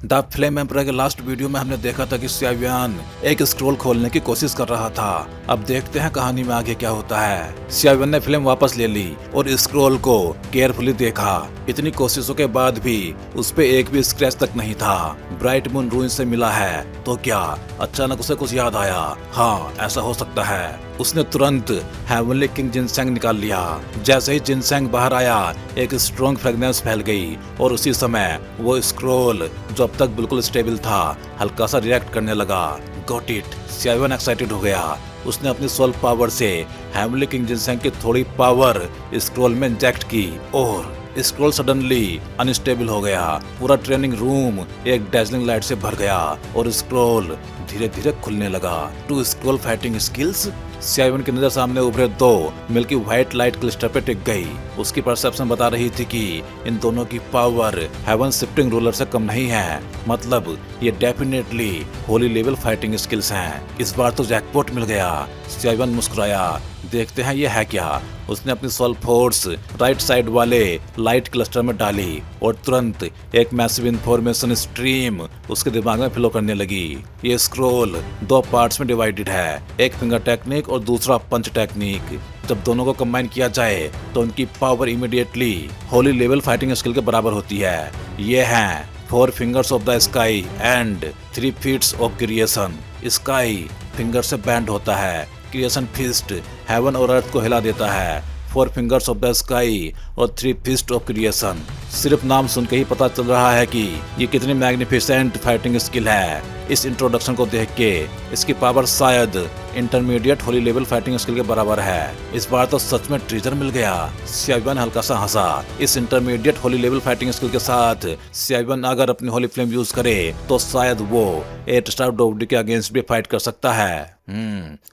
The flame emperor के last video में हमने देखा था कि सियावियान एक स्क्रोल खोलने की कोशिश कर रहा था। अब देखते हैं कहानी में आगे क्या होता है। सियावियान ने फ्लेम वापस ले ली और स्क्रोल को केयरफुली देखा। इतनी कोशिशों के बाद भी उस पे एक भी स्क्रैच तक नहीं था। ब्राइट मून रूइन से मिला है तो क्या अचानक उसे कुछ याद आया? हाँ, ऐसा हो सकता है। उसने तुरंत हेवनली किंग जिनसेंग निकाल लिया। जैसे ही जिनसेंग बाहर आया, एक स्ट्रॉन्ग फ्रेगनेंस फैल गई और उसी समय वो स्क्रोल जो अब तक बिल्कुल स्टेबल था हल्का सा रिएक्ट करने लगा। Got it. सियावियान एक्साइटेड हो गया। उसने अपनी सोल पावर से हेवनली किंग जिनसेंग की थोड़ी पावर स्क्रोल में इंजेक्ट की और स्क्रोल सडनली अनस्टेबल हो गया। पूरा ट्रेनिंग रूम एक डैजलिंग लाइट से भर गया और स्क्रोल धीरे धीरे खुलने लगा। Two scroll fighting skills. सियावियान की नजर सामने उभरे दो मिल्की व्हाइट लाइट क्लिस्टर पे टिक गई। उसकी परसेप्शन बता रही थी कि इन दोनों की पावर हेवन शिफ्टिंग रूलर से कम नहीं है। मतलब ये definitely Holi level fighting skills हैं। इस बार तो जैकपॉट मिल गया। सियावियान मुस्कुराया। देखते हैं ये है क्या। उसने अपनी सोल फोर्स राइट साइड वाले लाइट क्लस्टर में डाली और तुरंत एक मैसिव इन्फॉर्मेशन स्ट्रीम उसके दिमाग में फ्लो करने लगी। ये स्क्रोल दो पार्ट्स में डिवाइडेड है, एक फिंगर टेक्निक और दूसरा पंच टेक्निक। जब दोनों को कंबाइन किया जाए तो उनकी power immediately holy level fighting skill के बराबर होती है। ये हैं 4 fingers of the sky and 3 fists of creation. Sky finger से बैंड होता है, क्रिएशन फिस्ट हेवन और अर्थ को हिला देता है। 4 फिंगर्स ऑफ द स्काई और 3 फिस्ट ऑफ क्रिएशन। सिर्फ नाम सुन के ही पता चल रहा है कि ये कितनी मैग्निफिसेंट फाइटिंग स्किल है। इस इंट्रोडक्शन को देख के इसकी पावर शायद intermediate Holi level fighting skill के बराबर है। इस बार तो सच में ट्रीजर मिल गया। सियावियान हल्का सा हंसा। इस intermediate Holi level fighting skill के साथ सियावियान अगर अपनी होली फ्लेम यूज करे तो शायद वो 8 स्टार डोवडी के अगेंस्ट भी फाइट कर सकता है।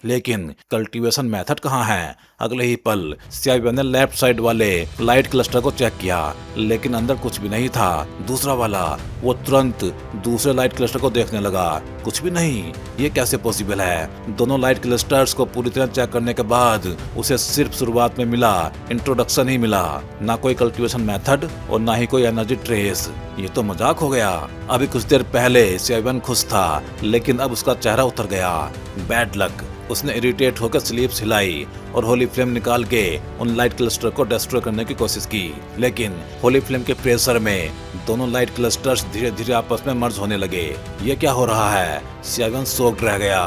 लेकिन कल्टीवेशन मेथड कहाँ है? अगले ही पल सियावियान ने लेफ्ट साइड वाले लाइट क्लस्टर को चेक किया, लेकिन अंदर कुछ भी नहीं था। दूसरा वाला, वो तुरंत दूसरे लाइट क्लस्टर को देखने लगा। कुछ भी नहीं। ये कैसे पॉसिबल है? दोनों लाइट क्लस्टर्स को पूरी तरह चेक करने के बाद उसे सिर्फ शुरुआत में मिला इंट्रोडक्शन ही मिला, ना कोई कल्टीवेशन मेथड और ना ही कोई एनर्जी ट्रेस। ये तो मजाक हो गया। अभी कुछ देर पहले सियावियान खुश था, लेकिन अब उसका चेहरा उतर गया। Bad luck. उसने इरिटेट होकर स्लीव्स हिलाई और होली फ्लेम निकाल के उन लाइट क्लस्टर को डिस्ट्रॉय करने की कोशिश की, लेकिन होली फ्लेम के प्रेशर में दोनों लाइट क्लस्टर्स धीरे धीरे आपस में मर्ज होने लगे। ये क्या हो रहा है? सियावियान शॉक्ड रह गया।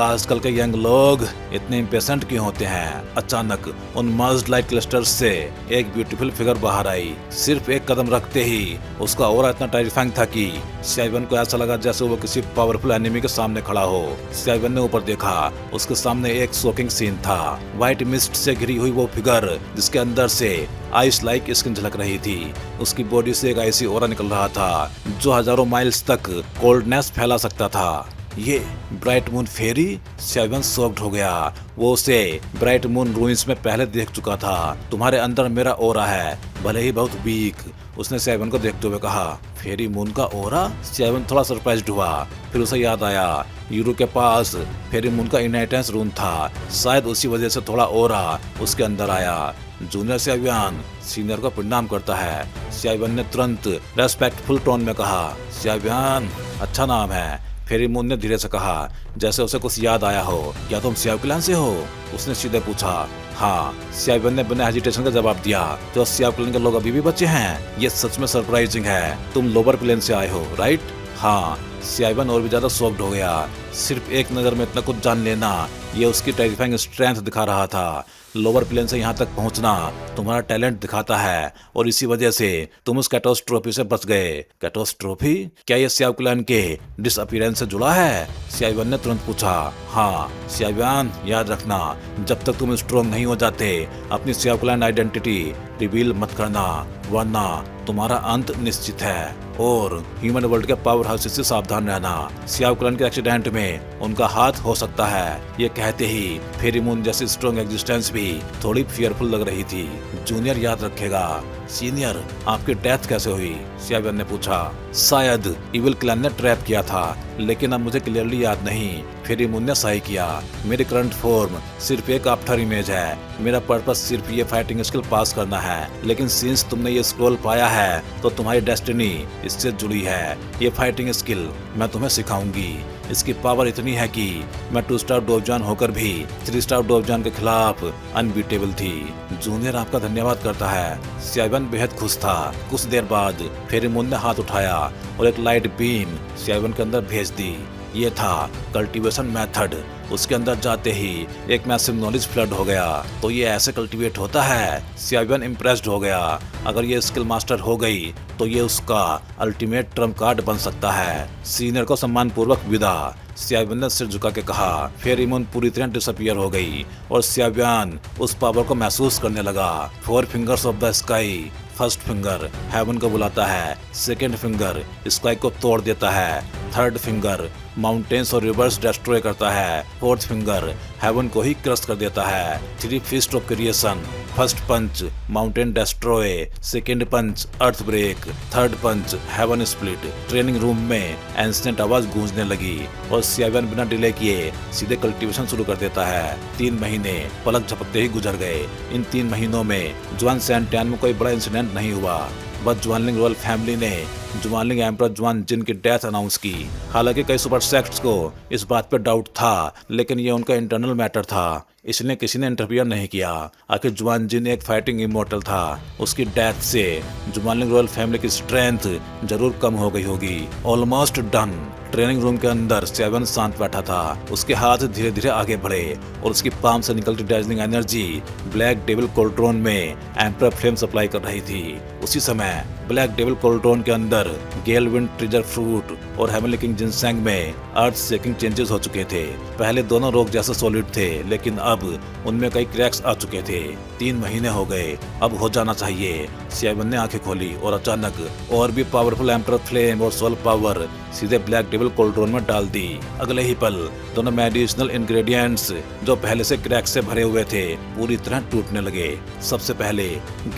आजकल के यंग लोग इतने इम्पेशेंट क्यों होते हैं? अचानक उन मर्ज्ड लाइट क्लस्टर्स से एक ब्यूटीफुल फिगर बाहर आई। सिर्फ एक कदम रखते ही उसका ऑरा इतना टेरिफाइंग था कि सियावियान को ऐसा लगा जैसे वो किसी पावरफुल एनिमी के सामने खड़ा हो। सियावियान ने ऊपर देखा। उसके सामने एक शॉकिंग सीन था। व्हाइट मिस्ट से घिरी हुई वो फिगर जिसके अंदर से आइस लाइक स्किन झलक रही थी। उसकी बॉडी से एक ऐसी ऑरा निकल रहा था जो हजारों माइल्स तक कोल्डनेस फैला सकता था। ये ब्राइट मून फेरी? सियावियान शॉक्ड हो गया। वो उसे ब्राइट मून रूइंस में पहले देख चुका था। तुम्हारे अंदर मेरा ओरा है, भले ही बहुत वीक, उसने सियावियान को देखते हुए कहा। फेरी मून का ओरा? सियावियान थोड़ा सरप्राइज्ड हुआ। फिर उसे याद आया यूरो के पास फेरी मून का इनहेरिटेंस रून था। शायद उसी वजह से थोड़ा ओरा उसके अंदर आया। जूनियर सियावियान सीनियर को प्रणाम करता है। सियावियान ने तुरंत रेस्पेक्टफुल टोन में कहा, सियावियान अच्छा नाम है। फेरी मून ने धीरे से कहा, जैसे उसे कुछ याद आया हो। क्या तुम सियाव क्लैन से हो? उसने सीधे पूछा। हाँ, सियावियान ने बिना हेजिटेशन का जवाब दिया। तो सियाव क्लैन के लोग अभी भी बचे हैं? ये सच में सरप्राइजिंग है। तुम लोअर प्लेन से आए हो, राइट? हाँ। सियावियान और भी ज्यादा शॉक्ड हो गया। सिर्फ एक नजर में इतना कुछ जान लेना, ये उसकी टेरिफाइंग स्ट्रेंथ दिखा रहा था। लोअर प्लेन से यहाँ तक पहुँचना तुम्हारा टैलेंट दिखाता है और इसी वजह से तुम उस कैटोस्ट्रोफी से बच गए। कैटोस्ट्रोफी? क्या ये सियाव क्लैन के डिसअपीयरेंस से जुड़ा है? सियावियान ने तुरंत पूछा। हाँ। सियावियान याद रखना, जब तक तुम स्ट्रॉन्ग नहीं हो जाते अपनी सियाव क्लैन आइडेंटिटी रिवील मत करना, वरना तुम्हारा अंत निश्चित है। और ह्यूमन वर्ल्ड के पावर हाउस से सावधान रहना, सियाव क्लैन के एक्सीडेंट में उनका हाथ हो सकता है। ये कहते ही फेरी मून जैसी स्ट्रॉन्ग एग्जिस्टेंस भी थोड़ी फियरफुल लग रही थी। जूनियर याद रखेगा, सीनियर, आपकी डेथ कैसे हुई? सियावियन ने पूछा। शायद इविल क्लैन ने ट्रैप किया था, लेकिन अब मुझे क्लियरली याद नहीं। फिर इमून ने सही किया। मेरी करंट फॉर्म सिर्फ एक आफ्टर इमेज है। मेरा पर्पस सिर्फ ये फाइटिंग स्किल पास करना है, लेकिन सिंस तुमने ये स्क्रॉल पाया है तो तुम्हारी डेस्टिनी इससे जुड़ी है। ये फाइटिंग स्किल मैं तुम्हें सिखाऊंगी। इसकी पावर इतनी है कि मैं 2 स्टार डोवजान होकर भी 3 स्टार डोवजान के खिलाफ अनबीटेबल थी। जूनियर आपका धन्यवाद करता है। सियावियन बेहद खुश था। कुछ देर बाद फेरीमून ने हाथ उठाया और एक लाइट बीम सियावियन के अंदर भेज दी। ये था कल्टीवेशन मेथड। उसके अंदर जाते ही एक मैसिव नॉलेज फ्लड हो गया। तो ये ऐसे कल्टीवेट होता है। सियावियन इम्प्रेस्ड हो गया। अगर ये स्किल मास्टर हो गई तो ये उसका अल्टीमेट ट्रम्प कार्ड बन सकता है। सीनियर को सम्मान पूर्वक विदा। सियावियन ने सिर झुका के कहा। फेरीमून पूरी तरह डिसअपियर हो गई और सियावियन उस पावर को महसूस करने लगा। 4 fingers of the sky. First finger heaven को बुलाता है। सेकेंड फिंगर स्काई को तोड़ देता है। थर्ड फिंगर माउंटेन्स और रिवर्स डिस्ट्रॉय करता है। फोर्थ फिंगर हेवन को ही क्रश कर देता है। 3 fist of creation. First punch mountain destroy, second punch earth break, third punch heaven split. Training room में एंसेंट आवाज गूंजने लगी और सियावियन बिना डिले किए सीधे कल्टीवेशन शुरू कर देता है। 3 महीने पलक झपकते ही गुजर गए। इन 3 महीनों में जुआन सैंटियान में कोई बड़ा इंसिडेंट नहीं हुआ। बस जुआनलिंग रॉयल फैमिली ने जुआनलिंग एम्परर जुआन जिन की डेथ अनाउंस की। हालांकि कई सुपर सेक्ट्स को इस बात पर डाउट था, लेकिन ये उनका इंटरनल मैटर था, इसलिए किसी ने इंटरफियर नहीं किया। आखिर जुआन जिन एक फाइटिंग इमोर्टल था। उसकी डेथ से जुआनलिंग रॉयल फैमिली की स्ट्रेंथ जरूर कम हो गई होगी। Almost done. ट्रेनिंग रूम के अंदर सियावियन शांत बैठा था। उसके हाथ धीरे धीरे आगे बढ़े और उसकी पाम से निकलती डार्जिलिंग एनर्जी ब्लैक डेविल कोल्ट्रॉन में एम्परर फ्लेम सप्लाई कर रही थी। उसी समय ब्लैक डेविल कोल्ट्रॉन के अंदर गेल विंड ट्रिजर फ्रूट और हेवनली किंग जिनसेंग में अर्थ शेकिंग चेंजेस हो चुके थे। पहले दोनों रोक जैसे सॉलिड थे, लेकिन अब उनमें कई क्रैक्स आ चुके थे। 3 महीने हो गए, अब हो जाना चाहिए। सियावियन ने आंखें खोली और अचानक और भी पावरफुल एम्परर फ्लेम और सोल पावर सीधे ब्लैक डेविल कोल्ट्रॉन में डाल दी। अगले ही पल दोनों मेडिसिनल इंग्रेडिएंट्स जो पहले से क्रैक से भरे हुए थे पूरी तरह टूटने लगे। सबसे पहले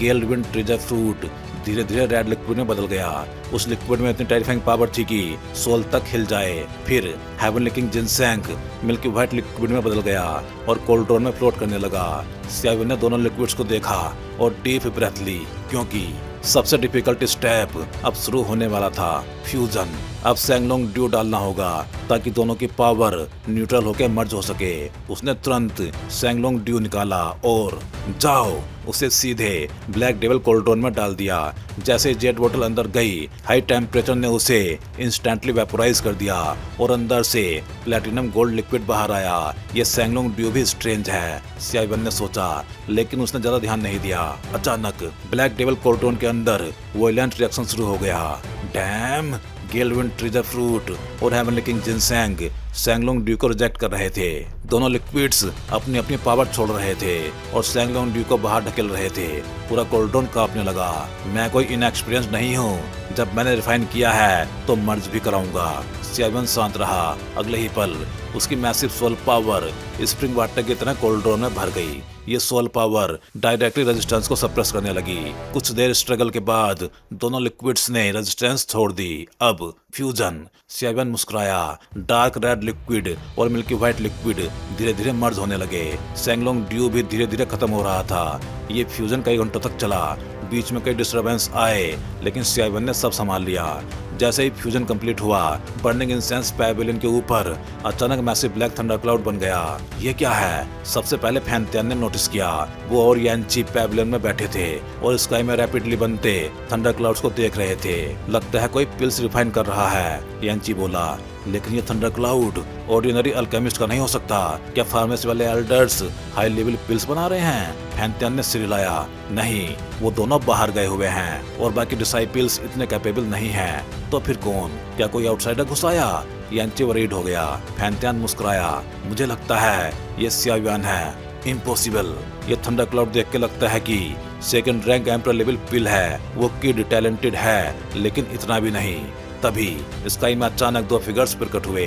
गेल विंड ट्रिजर फ्रूट धीरे धीरे रेड लिक्विड में बदल गया। उस लिक्विड में इतनी टेरिफाइंग पावर थी कि सोल तक हिल जाए। फिर heavenly king ginseng milky white liquid में बदल गया और कोल्ट्रॉन में फ्लोट करने लगा। सियावियन ने दोनों लिक्विड्स को देखा और डीप ब्रेथ ली, क्योंकि सबसे डिफिकल्ट स्टेप अब शुरू होने वाला था, फ्यूजन। अब सैंगलोंग ड्यू डालना होगा ताकि दोनों की पावर न्यूट्रल होकर मर्ज हो सके। उसने तुरंत सैंगलोंग ड्यू निकाला और जाओ उसे सीधे ब्लैक डेविल कोल्ट्रॉन में डाल दिया। जैसे जेट बोतल अंदर गई, हाई टेम्परेचर ने उसे इंस्टेंटली वेपोराइज कर दिया और अंदर से प्लेटिनम गोल्ड लिक्विड बाहर आया। ये सैंगलोंग ड्यू भी स्ट्रेंज है, सियावियन ने सोचा, लेकिन उसने ज्यादा ध्यान नहीं दिया। अचानक ब्लैक डेविल कोल्ट्रॉन के अंदर वायलेंट रिएक्शन शुरू हो गया। डैम! गेल विंड ट्रिजर फ्रूट और हेवनली किंग जिनसेंग सैंगलोंग ड्यू को रिजेक्ट कर रहे थे। दोनों लिक्विड्स अपनी अपनी पावर छोड़ रहे थे और सैंगलोंग ड्यू को बाहर ढकेल रहे थे। पूरा कोल्ट्रॉन कांपने लगा। मैं कोई इनएक्सपीरियंस नहीं हूँ, जब मैंने रिफाइन किया है तो मर्ज भी कराऊंगा। सियावियन शांत रहा। अगले ही पल उसकी massive soul power spring water की तरह कोल्ट्रॉन में भर गई। ये सोल पावर डायरेक्टली रेजिस्टेंस को सप्रेस करने लगी। कुछ देर स्ट्रगल के बाद दोनों लिक्विड्स ने रेजिस्टेंस छोड़ दी। अब फ्यूजन। सियावियन मुस्कुराया। डार्क रेड लिक्विड और मिल्की व्हाइट लिक्विड धीरे धीरे मर्ज होने लगे। सैंगलोंग ड्यू भी धीरे धीरे खत्म हो रहा था। ये फ्यूजन कई घंटों तक चला। बीच में कई डिस्टर्बेंस आए, लेकिन सियावियन ने सब संभाल लिया। जैसे ही फ्यूजन कंप्लीट हुआ, बर्निंग इंसेंस पैवेलियन के ऊपर अचानक मैसिव ब्लैक थंडर क्लाउड बन गया। ये क्या है? सबसे पहले फैंटियन ने नोटिस किया। वो और यानची पैवेलियन में बैठे थे और स्काई में रैपिडली बनते थंडर क्लाउड्स को देख रहे थे। लगता है कोई पिल्स रिफाइन कर रहा है, यानची बोला। लेकिन ये थंडर क्लाउड ऑर्डिनरी अल्केमिस्ट का नहीं हो सकता। क्या फार्मेसी वाले एल्डर्स हाई लेवल पिल्स बना रहे हैं? फैंटियन ने सिर हिलाया। नहीं, वो दोनों बाहर गए हुए हैं और बाकी डिसाइपल्स इतने कैपेबल नहीं हैं। तो फिर कौन? क्या कोई आउटसाइडर घुस आया? यानची वरीड हो गया। फैंटियन मुस्कुराया। मुझे लगता है ये सियावियन है। इम्पॉसिबल। ये थंडर क्लाउड देख के लगता है कि सेकंड रैंक एम्परर लेवल पिल है। वो किड टैलेंटेड है, लेकिन इतना भी नहीं। तभी स्काई में अचानक 2 फिगर्स प्रकट हुए।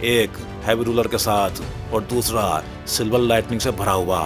एक हैवी रूलर के साथ और दूसरा सिल्वर लाइटनिंग से भरा हुआ।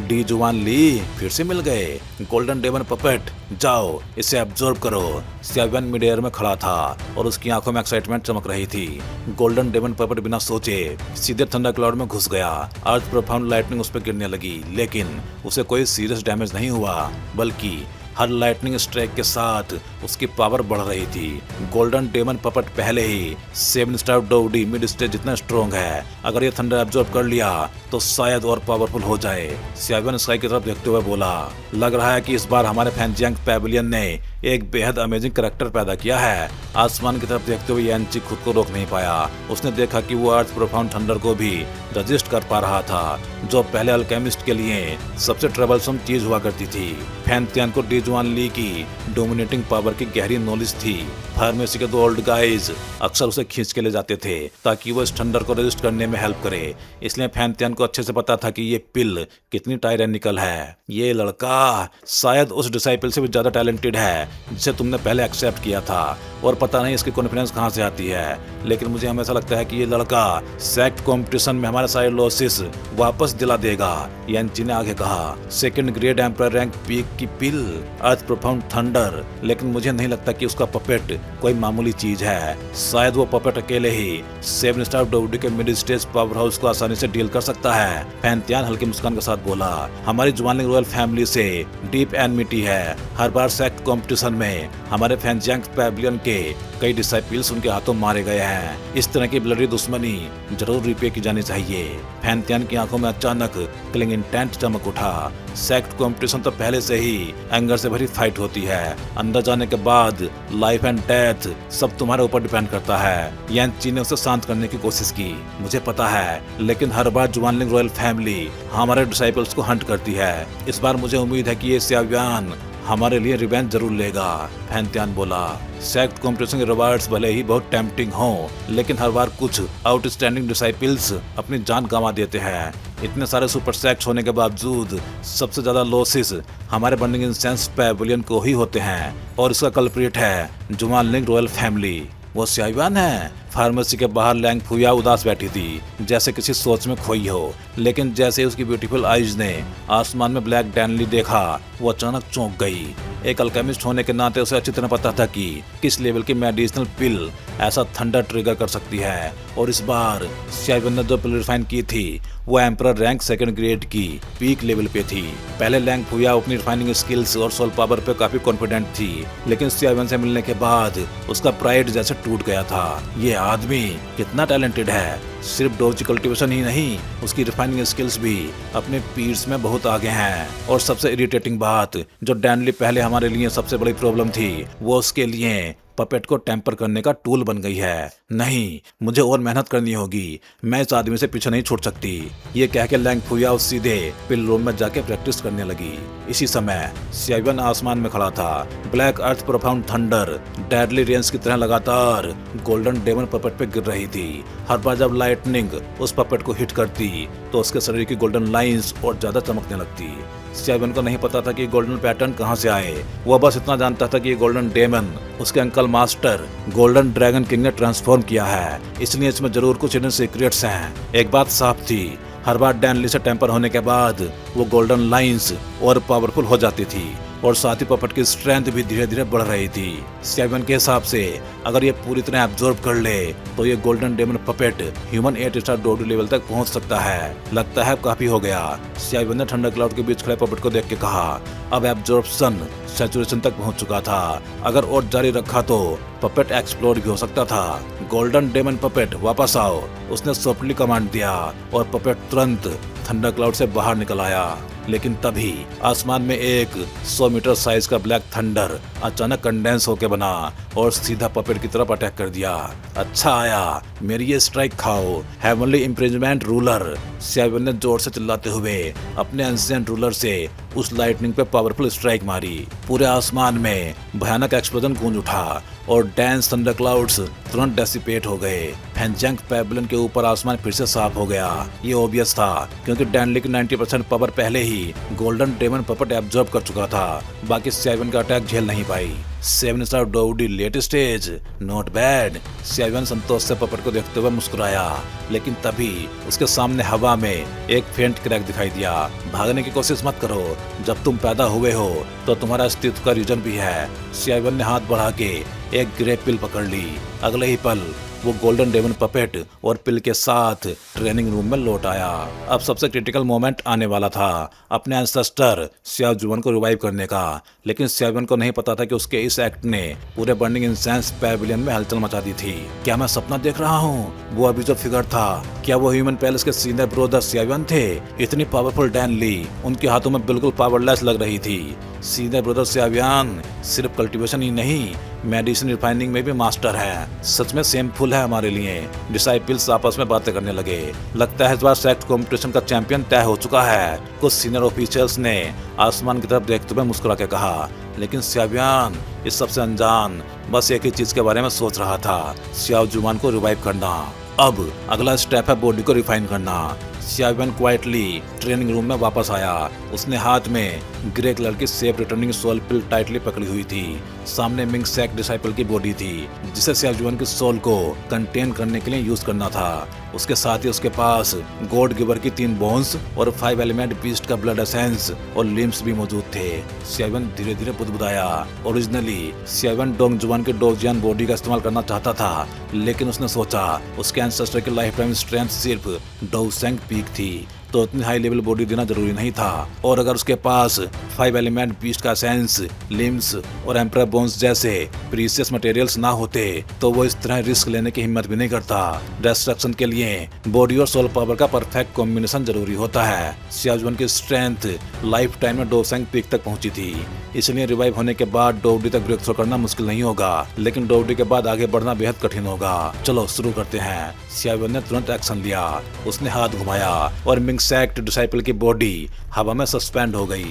डी जुआन ली फिर से मिल गए। गोल्डन डेमन पपेट, जाओ इसे एब्जॉर्ब करो। सियावियन मिड एयर में खड़ा था और उसकी आंखों में एक्साइटमेंट चमक रही थी। गोल्डन डेमन पपेट बिना सोचे सीधे थंडर क्लाउड में घुस गया। अर्थ प्रोफाउंड लाइटनिंग उस पर गिरने लगी, लेकिन उसे कोई सीरियस डैमेज नहीं हुआ, बल्कि हर लाइटनिंग स्ट्राइक के साथ उसकी पावर बढ़ रही थी। गोल्डन डेमन पपेट पहले ही 7 स्टार डोडी मिड स्टेज जितना स्ट्रॉन्ग है। अगर ये थंडर एब्जॉर्ब कर लिया तो शायद और पावरफुल हो जाए। सियावियन स्काई की तरफ देखते हुए बोला, लग रहा है कि इस बार हमारे फैंजियांग पैविलियन ने एक बेहद अमेजिंग करैक्टर पैदा किया है। आसमान की तरफ देखते हुए यानची खुद को रोक नहीं पाया। उसने देखा कि वो अर्थ प्रोफाउंड थंडर को भी रजिस्ट कर पा रहा था, जो पहले अल्केमिस्ट के लिए सबसे ट्रबलसम चीज हुआ करती थी। फैंतियान को डी जुआन ली की डोमिनेटिंग पावर की गहरी नॉलेज थी। फार्मेसी के 2 ओल्ड गाइज अक्सर उसे खींच के ले जाते थे ताकि वो इस थंडर को रजिस्ट करने में हेल्प करे। इसलिए फैंतियान को अच्छे से पता था कि ये पिल कितनी टायरेनिकल है। ये लड़का शायद उस डिसाइपल से भी ज्यादा टैलेंटेड है जिसे तुमने पहले एक्सेप्ट किया था, और पता नहीं इसकी कॉन्फिडेंस कहाँ से आती है, लेकिन मुझे हमेशा लगता है कि ये लड़का सेक्ट कॉम्पिटिशन में हमारा सारे लॉसेस वापस दिला देगा। यानची ने आगे कहा, 2nd grade emperor rank peak की पिल, अर्थ प्रोफाउंड थंडर, लेकिन मुझे नहीं लगता कि उसका पपेट कोई मामूली चीज है। शायद वो पपेट अकेले ही 7 स्टार डोडी के मिड स्टेज पावर हाउस को आसानी से डील कर सकता है। फैंतियान हल्की मुस्कान के साथ बोला, हमारी जुआनलिंग रॉयल फैमिली से डीप एनमिटी है। हर बार सेक्ट कॉम्पिटिशन में हमारे फैंजियांग पैविलियन के कई डिसाइपल्स उनके हाथों मारे गए हैं। इस तरह की ब्लडी दुश्मनी जरूर रिपे की जानी चाहिए। फैंतियान की आंखों में अचानक क्लिंग इंटेंट चमक उठा। सेक्ट कॉम्पिटिशन तो पहले से ही एंगर से भरी फाइट होती है। अंदर जाने के बाद लाइफ एंड डेथ सब तुम्हारे ऊपर डिपेंड करता है। यानची ने उसे शांत करने की कोशिश की, मुझे पता है, लेकिन हर बार जुआनलिंग रॉयल फैमिली हमारे डिसाइपल्स को हंट करती है। इस बार मुझे उम्मीद है कि ये सियावियन हमारे लिए रिवेंज जरूर लेगा। फैंतियान बोला, सेक्ट कॉम्पिटिशन के रिवार्ड्स भले ही बहुत टेम्पटिंग हों, लेकिन हर बार कुछ आउटस्टैंडिंग डिसाइपल्स अपनी जान गंवा देते हैं। इतने सारे सुपर सेक्ट्स होने के बावजूद सबसे ज्यादा लॉसेस हमारे बर्निंग इंसेंस पैविलियन को ही होते हैं, और इसका कल्प्रिट है जुआनलिंग रॉयल फैमिली। वो सियावियन है। फार्मेसी के बाहर लैंग फुया उदास बैठी थी, जैसे किसी सोच में खोई हो, लेकिन जैसे उसकी ब्यूटीफुल आईज ने आसमान में ब्लैक डैनली देखा, वो अचानक चौंक गई। एक अल्केमिस्ट होने के नाते उसे अच्छी तरह पता था कि किस लेवल की मेडिसिनल पिल ऐसा थंडर ट्रिगर कर सकती है, और इस बार सियावियन ने जो पिल रिफाइन की थी वो एम्परर रैंक 2nd ग्रेड की पीक लेवल पे थी। पहले लैंग फुया अपनी रिफाइनिंग स्किल्स और सोल पावर पे काफी कॉन्फिडेंट थी, लेकिन सियावियन से मिलने के बाद उसका प्राइड जैसे टूट गया था। ये आदमी कितना टैलेंटेड है, सिर्फ डोज कल्टीवेशन ही नहीं, उसकी रिफाइनिंग स्किल्स भी अपने पीर्स में बहुत आगे हैं। और सबसे इरिटेटिंग बात, जो डैनली पहले हमारे लिए सबसे बड़ी प्रॉब्लम थी, वो उसके लिए पपेट को टेम्पर करने का टूल बन गई है। नहीं, मुझे और मेहनत करनी होगी, मैं इस आदमी से पीछे नहीं छूट सकती। ये कह के लैंग फुया सीधे पिल रूम में जाके प्रैक्टिस करने लगी। इसी समय सियावियन आसमान में खड़ा था। ब्लैक अर्थ प्रोफाउंड थंडर डेडली रेंज की तरह लगातार गोल्डन डेमन पपेट पे गिर रही थी। हर बार जब लाइटनिंग उस पपेट को हिट करती तो उसके शरीर की गोल्डन लाइंस और ज्यादा चमकने लगती। सियावियन को नहीं पता था कि गोल्डन पैटर्न कहाँ से आए। वो बस इतना जानता था कि ये गोल्डन डेमन उसके uncle master golden dragon king ने ट्रांसफॉर्म किया है, इसलिए इसमें जरूर कुछ हिडन सीक्रेट्स हैं। एक बात साफ थी, हर बार डैनली से टेम्पर होने के बाद वो गोल्डन लाइंस और पावरफुल हो जाती थी, और साथ ही पपेट की स्ट्रेंथ भी धीरे धीरे बढ़ रही थी। सियावियन के हिसाब से अगर ये पूरी तरह एब्जॉर्ब कर ले तो ये golden demon puppet human 8 star डोडी लेवल तक पहुंच सकता है। लगता है काफी हो गया। सियावियन ने थंडर क्लाउड के बीच खड़े पपेट को देख के कहा, अब एब्जॉर्प्शन सैचुरेशन तक पहुंच चुका था, अगर और जारी रखा तो पपेट एक्सप्लोड भी हो सकता था। गोल्डन डेमन पपेट वापस आओ, उसने सॉफ्टली कमांड दिया, और पपेट तुरंत थंडर क्लाउड से बाहर निकल आया। लेकिन तभी आसमान में एक 100 मीटर साइज का ब्लैक थंडर अचानक कंडेंस होकर बना और सीधा पपेट की तरफ अटैक कर दिया। अच्छा आया, मेरी ये स्ट्राइक खाओ, हेवनली इम्प्रिजमेंट रूलर। सियावियन ने जोर से चिल्लाते हुए अपने एंशिएंट रूलर से उस लाइटनिंग पे पावरफुल स्ट्राइक मारी। पूरे आसमान में भयानक एक्सप्लोजन गूंज उठा और डेंस थंडर क्लाउड्स तुरंत डेसिपेट हो गए। फैंजियांग पैविलियन के ऊपर आसमान फिर से साफ हो गया। ये ऑब्वियस था क्योंकि डैनली की 90% पावर पहले ही गोल्डन डेमन पपेट एब्जॉर्ब कर चुका था। बाकी सियावियन का अटैक झेल नहीं पाई। 7 स्टार डोवडी लेट स्टेज, नॉट बैड। सियावियन संतोष से पपेट को देखते हुए मुस्कुराया, लेकिन तभी उसके सामने हवा में एक फेंट क्रैक दिखाई दिया। भागने की कोशिश मत करो, जब तुम पैदा हुए हो तो तुम्हारा अस्तित्व का रीजन भी है। सियावियन ने हाथ बढ़ा के एक ग्रे पिल पकड़ ली। अगले ही पल वो गोल्डन डेमन पपेट और पिल के साथ ट्रेनिंग रूम में लौट आया। अब सबसे क्रिटिकल मोमेंट आने वाला था, अपने एंसेस्टर सियाजुआन को रिवाइव करने का। लेकिन सियाजुआन को नहीं पता था कि उसके इस एक्ट ने पूरे बर्निंग इंसेंस पैविलियन में हलचल मचा दी थी। क्या मैं सपना देख रहा हूँ? वो अभी जो फिगर था, क्या वो ह्यूमन पैलेस के सीनियर ब्रोदर सियाजुआन थे? इतनी पावरफुल डैन ली उनके हाथों में बिल्कुल पावरलेस लग रही थी। सीनियर ब्रदर सियावियन सिर्फ कल्टीवेशन ही नहीं, मेडिसिन रिफाइनिंग में भी मास्टर है। सच में सेम फुल है हमारे लिए। डिसाइपल्स आपस में बातें करने लगे। लगता है इस बार सेक्ट कॉम्पिटिशन का चैंपियन तय हो चुका है। कुछ सीनियर ऑफिशियल्स ने आसमान की तरफ देखते हुए मुस्कुरा के कहा। लेकिन सियावियन इस सबसे अनजान बस एक ही चीज के बारे में सोच रहा था, सियाजुआन को रिवाइव करना। अब अगला स्टेप है बॉडी को रिफाइन करना। सियावियन क्वाइटली ट्रेनिंग रूम में वापस आया। उसने हाथ में ग्रे कलर की सेफ रिटर्निंग सोल पिल टाइटली पकड़ी हुई थी। सामने मिंग सैक डिसाइपल की बॉडी थी, जिसे सियाजुआन की सोल को कंटेन करने के लिए यूज करना था। उसके साथ ही उसके पास गॉड गिवर की 3 बोन्स और 5 एलिमेंट बीस्ट का ब्लड एसेंस और लिम्स भी मौजूद थे। सियावियन धीरे धीरे बुदबुदाया। ओरिजिनली सियावियन डोंगजुआन के डोजियन बॉडी का इस्तेमाल करना चाहता था, लेकिन उसने सोचा उसके एंसेस्टर की लाइफ टाइम स्ट्रेंथ सिर्फ डोसेंग पीक थी, तो उतनी हाई लेवल बॉडी देना जरूरी नहीं था। और अगर उसके पास 5 एलिमेंट बीस्ट का सेंस, लिम्स और एम्परर बोन्स जैसे प्रीशियस मटेरियल्स ना होते, तो वो इस तरह रिस्क लेने की हिम्मत भी नहीं करता। डिस्ट्रक्शन के लिए बॉडी और सोल पावर का परफेक्ट कॉम्बिनेशन जरूरी होता है। सियाजुआन की स्ट्रेंथ लाइफ टाइम में डोसेंग पीक तक पहुंची थी, इसलिए रिवाइव होने के बाद डोवडी तक ब्रेक थ्रू करना मुश्किल नहीं होगा, लेकिन डोवडी के बाद आगे बढ़ना बेहद कठिन होगा। चलो शुरू करते हैं। सियावियन ने तुरंत एक्शन लिया। उसने हाथ घुमाया और मिंग सैक्ट डिसाइपल की बॉडी हवा में सस्पेंड हो गई।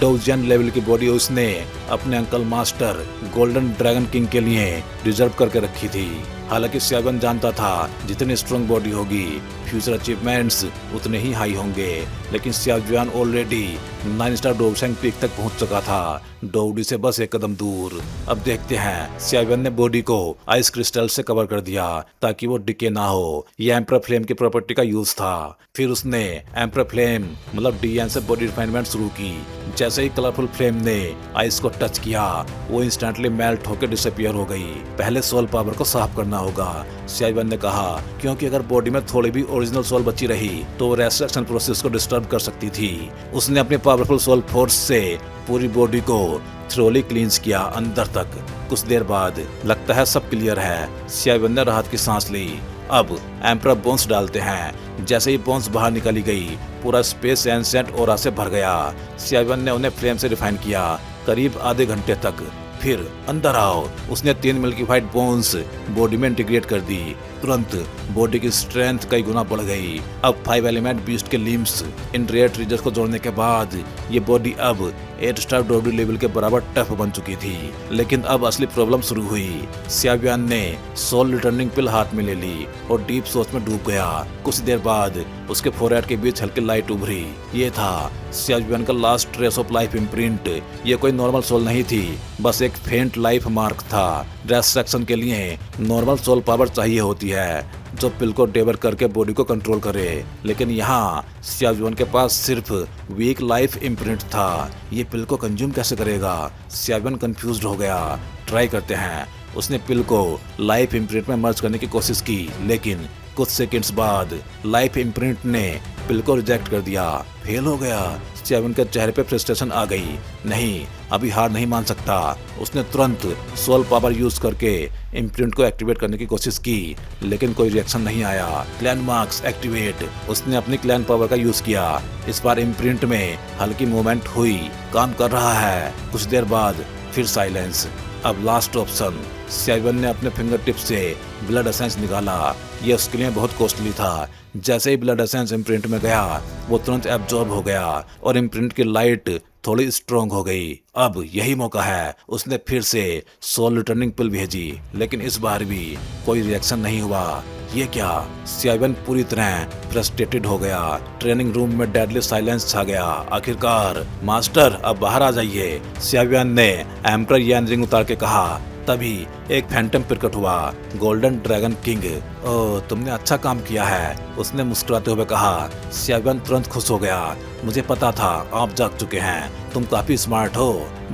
डोजियन लेवल की बॉडी उसने अपने uncle master golden dragon king के लिए रिजर्व करके रखी थी। हालांकि सियावियन जानता था जितनी स्ट्रॉन्ग बॉडी होगी, फ्यूचर अचीवमेंट्स उतने ही हाई होंगे। लेकिन सियाजुआन ऑलरेडी 9 स्टार डोसेंग पीक तक पहुंच चुका था, डोवडी से बस एक कदम दूर। अब देखते हैं। सियावियन ने बॉडी को आइस क्रिस्टल से कवर कर दिया ताकि वो डिके ना हो। ये एम्परर फ्लेम की प्रॉपर्टी का यूज था। फिर उसने एम्परर फ्लेम मतलब डीएन से बॉडी रिफाइनमेंट शुरू की। जैसे ही कलरफुल फ्लेम ने आइस को टच किया, वो इंस्टेंटली मेल्ट होकर डिसअपियर हो गई। पहले सोल पावर को साफ करना होगा, सियावियन ने कहा, क्योंकि अगर बॉडी में थोड़ी भी ओरिजिनल सोल बची रही तो रेस्ट्रक्शन प्रोसेस को डिस्टर्ब कर सकती थी। उसने अपने पावरफुल सोल फोर्स से पूरी बॉडी को थ्रोली क्लींस किया अंदर तक। कुछ देर बाद लगता है सब क्लियर है। सियावियन ने राहत की सांस ली। अब एम्परर बोन्स डालते हैं। जैसे ही बोन्स बाहर निकाली गई, पूरा स्पेस एंसेंट ऑरा से भर गया। सियावियन ने उन्हें फ्लेम से रिफाइन किया करीब आधे घंटे तक। फिर अंदर आओ। उसने 3 मिल्की व्हाइट बोन्स बॉडी में इंटीग्रेट कर दी। तुरंत बॉडी की स्ट्रेंथ कई गुना बढ़ गई। अब 5 एलिमेंट बीस्ट के लिम्स इन रेयर ट्रीजर्स को जोड़ने के बाद ये बॉडी अब 8 स्टार डोवडी लेवल के बराबर टफ बन चुकी थी। लेकिन अब असली प्रॉब्लम शुरू हुई। सियावियन ने सोल रिटर्निंग पिल हाथ में ले ली और डीप सोच में डूब गया। कुछ देर बाद उसके फोरहेड के बीच हल्की लाइट उभरी। ये था सियावियन का last trace of life imprint. ये कोई नॉर्मल सोल नहीं थी, बस एक फेंट लाइफ मार्क था। डिस्ट्रक्शन के लिए नॉर्मल सोल पावर चाहिए होती है, जो पिल को डेवर करके बॉडी को कंट्रोल करे। लेकिन यहाँ सियाजुआन के पास सिर्फ वीक लाइफ इम्प्रिंट था। ये पिल को कंज्यूम कैसे करेगा? सियाजुआन कंफ्यूज्ड हो गया। ट्राई करते हैं। उसने पिल को लाइफ इम्प्रिंट में मर्ज करने की कोशिश की, लेकिन कुछ सेकंड्स बाद लाइफ इम्प्रिंट ने पिल को रिजेक्ट कर दिया। फेल हो गया। सियावियन के चेहरे पे फ्रस्ट्रेशन आ गई। नहीं, अभी हार नहीं मान सकता। उसने तुरंत सोल पावर यूज करके इम्प्रिंट को एक्टिवेट करने की कोशिश की, लेकिन कोई रिएक्शन नहीं आया। Clan marks activate. उसने अपनी क्लैन पावर का यूज किया। इस बार इम्प्रिंट में हल्की मूवमेंट हुई। काम कर रहा है। कुछ देर बाद फिर साइलेंस। अब लास्ट ऑप्शन। सियावियन ने अपने फिंगर टिप से ब्लड एसेंस निकाला। यह उसके लिए बहुत कॉस्टली था। जैसे ही ब्लड एसेंस इम्प्रिंट में गया, वो तुरंत एब्जॉर्ब हो गया और इम्प्रिंट की लाइट थोड़ी स्ट्रॉन्ग हो गई। अब यही मौका है। उसने फिर से सोल रिटर्निंग पिल भेजी, लेकिन इस बार भी कोई रिएक्शन नहीं हुआ। ये क्या? सियावन पूरी तरह फ्रस्ट्रेटेड हो गया। ट्रेनिंग रूम में डेडली साइलेंस छा गया। आखिरकार, मास्टर अब बाहर आ जाइए, सियावन ने एम्परर यान रिंग उतार के कहा। तभी एक फैंटम प्रकट हुआ, गोल्डन ड्रैगन किंग। ओह, तुमने अच्छा काम किया है, उसने मुस्कुराते हुए कहा। सियावन तुरंत खुश हो गया। मुझे पता था आप जाग चुके हैं, तुम काफी स्मार्ट हो।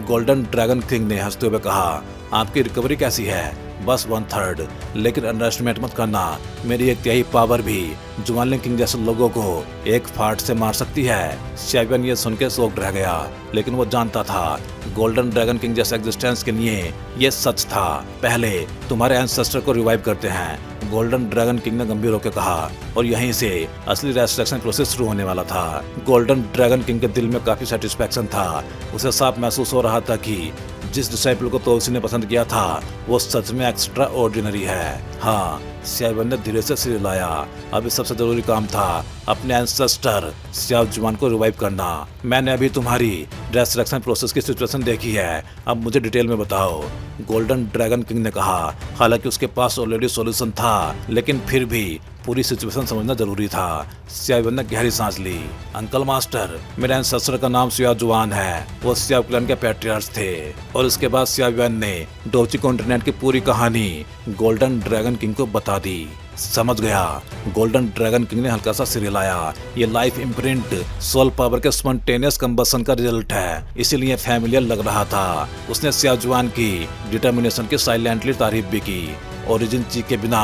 गोल्डन ड्रैगन किंग ने हंसते हुए कहा, आपकी रिकवरी कैसी है? बस 1/3, लेकिन अंडरएस्टिमेट मत करना, मेरी 1/3 पावर भी जुवानलिंग किंग जैसे लोगों को एक फाट से मार सकती है। सियावन ये सुन के शॉक्ड रह गया, लेकिन वो जानता था गोल्डन ड्रैगन किंग जैसे एग्जिस्टेंस के लिए ये सच था। पहले तुम्हारे एंसेस्टर को रिवाइव करते हैं, गोल्डन ड्रैगन किंग ने गंभीर होकर कहा, और यहीं से असली रेस्ट्रक्शन प्रोसेस शुरू होने वाला था। गोल्डन ड्रैगन किंग के दिल में काफी सेटिस्फेक्शन था। उसे साफ महसूस हो रहा था कि जिस डिसाइपल को तो उसने पसंद किया था वो सच में एक्स्ट्रा ऑर्डिनरी है। हाँ, सियावन ने धीरे से सिर हिलाया। अभी सबसे जरूरी काम था अपने एंसेस्टर सियाव जुआन को रिवाइव करना। मैंने अभी तुम्हारी रेस्ट्रक्शन प्रोसेस की सिचुएशन देखी है, अब मुझे डिटेल में बताओ, गोल्डन ड्रैगन किंग ने कहा। हालांकि उसके पास ऑलरेडी सॉल्यूशन था, लेकिन फिर भी पूरी सिचुएशन समझना जरूरी था। सियावन ने गहरी सांस ली। अंकल मास्टर, मेरे एंसेस्टर का नाम सियाव जुआन है, वो सियाव क्लैन के पैट्रियार्च थे। और इसके बाद सियावन ने डोची कॉन्टिनेंट की पूरी कहानी गोल्डन ड्रैगन किंग को बता दी। समझ गया, गोल्डन ड्रैगन किंग ने हल्का सा सिर हिलाया। ये लाइफ इम्प्रिंट सोल पावर के स्पॉन्टेनियस कंबशन का रिजल्ट है, इसीलिए फैमिलियर लग रहा था। उसने सियाव जुआन की डिटर्मिनेशन की साइलेंटली तारीफ भी की। ओरिजिन ची के बिना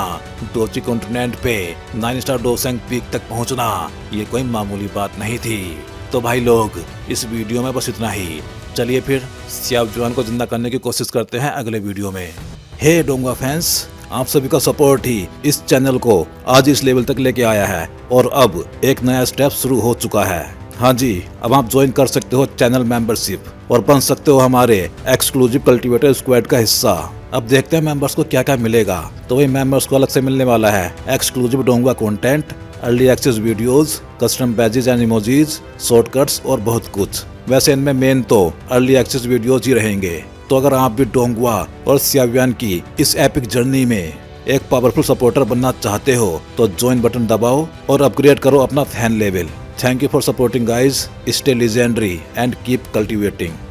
डोची कॉन्टिनेंट पे 9 स्टार डोसेंग पीक तक पहुंचना ये कोई मामूली बात नहीं थी। तो भाई लोग, इस वीडियो में बस इतना ही। चलिए फिर सियाव जुआन को जिंदा करने की कोशिश करते हैं अगले वीडियो में। हे डोंगा फैंस, आप सभी का सपोर्ट ही इस चैनल को आज इस लेवल तक लेके आया है, और अब एक नया स्टेप शुरू हो चुका है। हाँ जी, अब आप ज्वाइन कर सकते हो चैनल मेंबरशिप और बन सकते हो हमारे एक्सक्लूसिव कल्टीवेटर स्क्वाड का हिस्सा। अब देखते हैं मेंबर्स को क्या क्या मिलेगा। तो वही मेंबर्स को अलग से मिलने वाला है एक्सक्लूसिव डोंगा content, early access videos, custom badges and emojis, shortcuts और बहुत कुछ। वैसे इनमें मेन तो अर्ली एक्सेस वीडियोज ही रहेंगे। तो अगर आप भी डोंगवा और सियावन की इस एपिक जर्नी में एक पावरफुल सपोर्टर बनना चाहते हो तो ज्वाइन बटन दबाओ और अपग्रेड करो अपना fan level. Thank you for supporting guys. Stay legendary and keep cultivating.